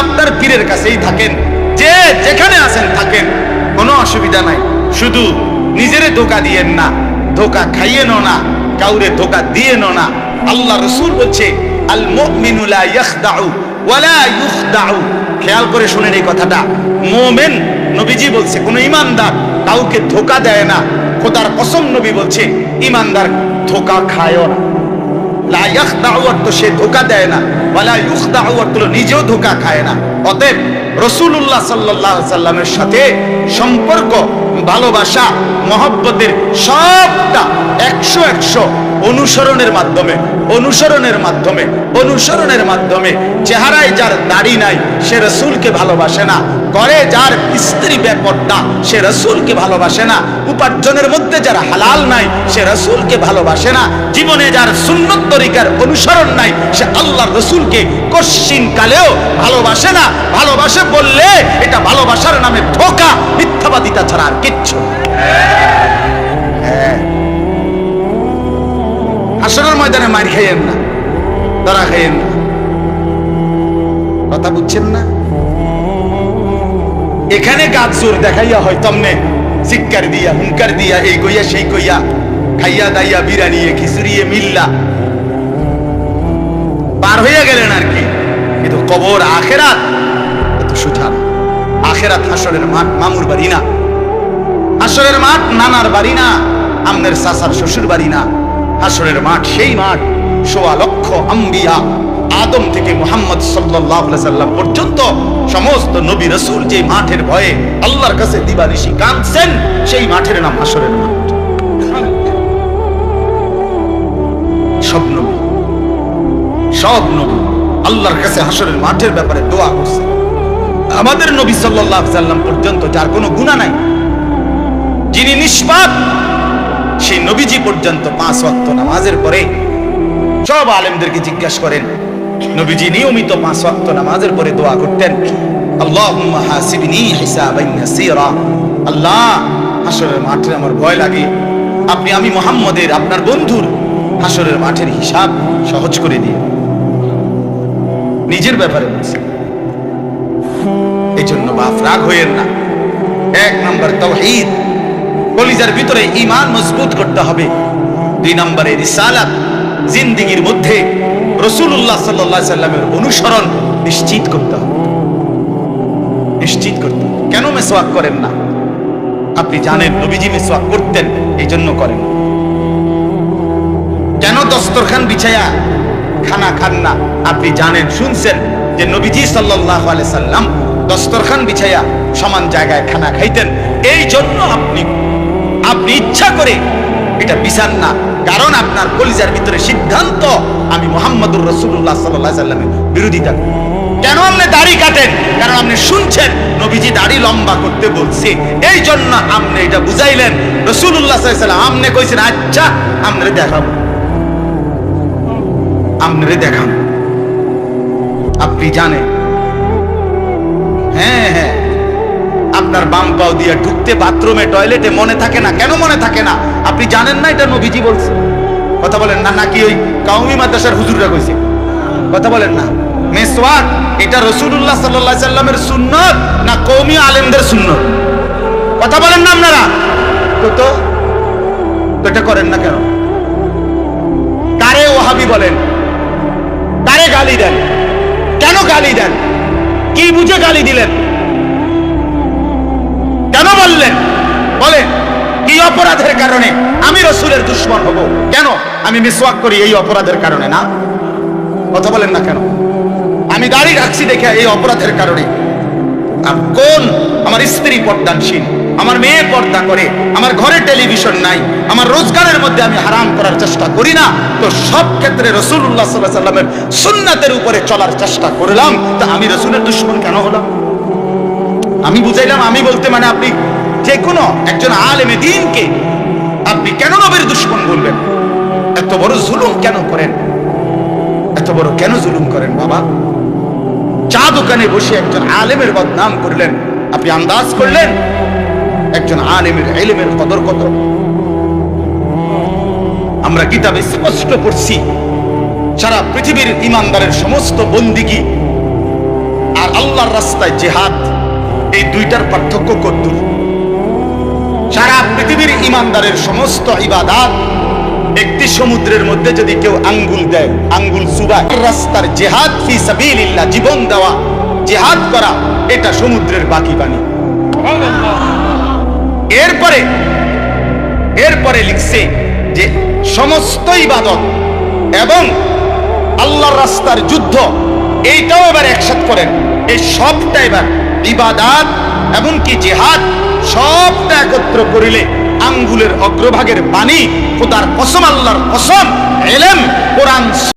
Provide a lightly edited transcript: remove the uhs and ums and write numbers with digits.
আপনার পীরের কাছেই থাকেন, যে যেখানে আছেন থাকেন, কোনো অসুবিধা নাই। শুধু নিজেরে ধোঁকা দিয়েন না, ধোঁকা খাইয়েনও না, কাউরে ধোঁকা দিয়েনও না। আল্লাহ রাসূল বলছে আল মুমিনু লা ইয়াখদাউ ওয়া লা ইউখদাউ। খেয়াল করে শুনেন এই কথাটা। মুমিন, নবীজি বলছে, কোন ঈমানদার কাউকে ধোঁকা দেয় না। খোদার কসম নবী বলছে ঈমানদার ধোঁকা খায়ও না। লা ইয়াখদাউ অর্থ সে ধোঁকা দেয় না, ওয়া লা ইউখদাউ অর্থ নিজেও ধোঁকা খায় না। অতএব রাসূলুল্লাহ সাল্লাল্লাহু আলাইহি সাল্লামের সাথে সম্পর্ক, ভালোবাসা, মহব্বতের সবটা 100 অনুসরণের মাধ্যমে, অনুসরণের মাধ্যমে, অনুসরণের মাধ্যমে। চেহারায় যার দাড়ি নাই সে রাসূলকে ভালোবাসে না, করে যার স্ত্রী বেপরদা সে রাসূলকে ভালোবাসে না, উপার্জনের মধ্যে যার হালাল নাই সে রাসূলকে ভালোবাসে না, জীবনে যার সুন্নত তরিকার অনুসরণ নাই সে আল্লাহর রাসূলকে কশিন কালেও ভালোবাসে না। ভালোবাসে বললে এটা ভালোবাসার নামে ধোঁকা, মিথ্যাবাদিতা ছাড়া আর কিচ্ছু। হাসরের ময়দানে মার খাইয়েন না, ধরা খাইয়েন না। কথা বুঝছেন না? এখানে গাছ জোর দেখাইয়া হয় তমনে চিৎকার দিয়া, হুঙ্কার দিয়া, এই কইয়া সেই কইয়া, খাইয়া দাইয়া, বিরানিয়ে খিচুড়িয়ে মিল্লা পার হইয়া গেলেন আর কি। কিন্তু কবর আখেরাত এত সোজা না। আখেরাত হাসরের মাঠ, মামুর বাড়ি না। হাসরের মাঠ নানার বাড়ি না, আমনের চাচার শ্বশুর বাড়ি না। হাসরের মাঠ সেই মাঠ, ১৬ লক্ষ আম্বিয়া, আদম থেকে মুহাম্মদ সাল্লাল্লাহু আলাইহি সাল্লাম পর্যন্ত সমস্ত নবী রাসূল যে মাঠের ভয়ে আল্লাহর কাছে দিবানিশি কাঁদছেন, সেই মাঠের নাম হাসরের মাঠ। সব নবী, সব নবী আল্লাহর কাছে হাসরের মাঠের ব্যাপারে দোয়া করছে। আমাদের নবী সাল্লাল্লাহু আলাইহি সাল্লাম পর্যন্ত যার কোনো গুনাহ নাই, যিনি নিষ্পাপ, সেই নবীজি পর্যন্ত 5 ওয়াক্ত নামাজের পরে, সব আলেমদেরকে জিজ্ঞাসা করেন, নবীজি নিয়মিত 5 ওয়াক্ত নামাজের পরে দোয়া করতেন, আল্লাহুম্মা হাসিবনি হিসাবান ইয়াসীরা। আল্লাহ, হাসরের মাঠে আমার ভয় লাগে, আপনি আমি মুহাম্মদের, আপনার বন্ধুর হাসরের মাঠের হিসাব সহজ করে দিন। নিজের ব্যাপারে বলছে। এই জন্য বাপ রাগ হইেন না। 1 নম্বর তাওহীদ, কলিজার ভিতরে ঈমান মজবুত করতে হবে। 2 নম্বরে রিসালাত, জিন্দেগীর মধ্যে রাসূলুল্লাহ সাল্লাল্লাহু আলাইহি সাল্লামের অনুসরণ নিশ্চিত করতে হবে, নিশ্চিত করতে হবে। কেন মিসওয়াক করেন না? আপনি জানেন নবীজি মিসওয়াক করতেন, এই জন্য করেন। কেন দস্তরখান বিছায়া খানা খান না? আপনি জানেন, শুনছেন যে নবীজি সাল্লাল্লাহু আলাইহি সাল্লাম দস্তরখান বিছায়া সমান জায়গায় খানা খাইতেন, এই জন্য আপনি ইচ্ছা করে এটা বিছান না। কারণ আপনার কলিজার ভিতরে সিদ্ধান্ত, আমি মুহাম্মদুর রাসূলুল্লাহ সাল্লাল্লাহু আলাইহি সাল্লামের বিরোধিতা। কেন আপনি দাড়ি কাটেন? কারণ আপনি শুনছেন নবীজি দাড়ি লম্বা করতে বলছে, এই জন্য আপনি এটা বুঝাইলেন। রাসূলুল্লাহ সাল্লাল্লাহু আলাইহি সাল্লাম আপনি কইছেন, আচ্ছা আমরে দেখাবো, আমরে দেখান। আপনি জানেন, হ্যাঁ হ্যাঁ, আপনার বাম পাও দিয়ে ঢুকতে বাথরুমে, টয়লেটে মনে থাকে না। কেন মনে থাকে না? আপনি জানেন না এটা নবীজি বলছে। কথা বলেন না, নাকি ওই কাউমি মাদ্রাসার হুজুররা কইছে? কথা বলেন না। মিসওয়াক এটা রাসূলুল্লাহ সাল্লাল্লাহু আলাইহি সাল্লামের সুন্নাত না কওমি আলেমদের সুন্নাত? কথা বলেন না আপনারা। তো এটা করেন না কেন? কারে ওয়াহাবি বলেন? কারে গালি দেন? কেন গালি দেন? কি বুঝে গালি দিলেন? কেন বললেন? বলেন, কি অপরাধের কারণে আমি রাসূলের দুশমন হব? কেন? আমি মিসওয়াক করি এই অপরাধের কারণে না? কথা বলেন না কেন? আমি দাড়ি রাখছি দেখে এই অপরাধের কারণে? কোন আমার স্ত্রী পর্দানশীল, আমার মেয়ে পর্দা করে, আমার ঘরে টেলিভিশন নাই, আমার রোজগারের মধ্যে আমি হারাম করার চেষ্টা করি না, তো সব ক্ষেত্রে রাসূলুল্লাহ সাল্লাল্লাহু আলাইহি সাল্লামের সুন্নাতের উপরে চলার চেষ্টা করলাম, তা আমি রাসূলের দুশমন কেন হলাম? আমি বুঝাইলাম, আমি বলতে মানে আপনি যে কোনো একজন আলেমে দ্বীনকে আপনি কেন নবীর দুশমন বলবেন? এত বড় জুলুম কেন করেন? এত বড় কেন জুলুম করেন বাবা? চা দোকানে বসে একজন আলেমের বদনাম করলেন, আপনি আন্দাজ করলেন একজন আলেমের ইলমের কদর কত? আমরা কিতাবে স্পষ্ট পড়ছি, সারা পৃথিবীর ঈমানদারের সমস্ত বন্দিগি আর আল্লাহ আল্লাহর রাস্তায় জিহাদ, এই দুইটার পার্থক্য কতদূর? সারা পৃথিবীর ইমানদারের সমস্ত ইবাদত একটি সমুদ্রের মধ্যে যদি কেউ আঙ্গুল দেয়, আঙ্গুল চুবায়, রাস্তার জিহাদ ফি সাবিলিল্লাহ, জীবন দেওয়া, জিহাদ করা, এটা সমুদ্রের বাকি পানি। এরপরে লিখছে যে সমস্ত ইবাদত এবং আল্লাহর রাস্তার যুদ্ধ, এইটাও এবার একসাথে করেন। এই সবটা এবার ইবাদত এবং কি জিহাদ সবটা একত্র করিলে আঙ্গুলের অগ্রভাগের বাণী, খোদার কসম, আল্লাহর কসম, ইলম, কোরআন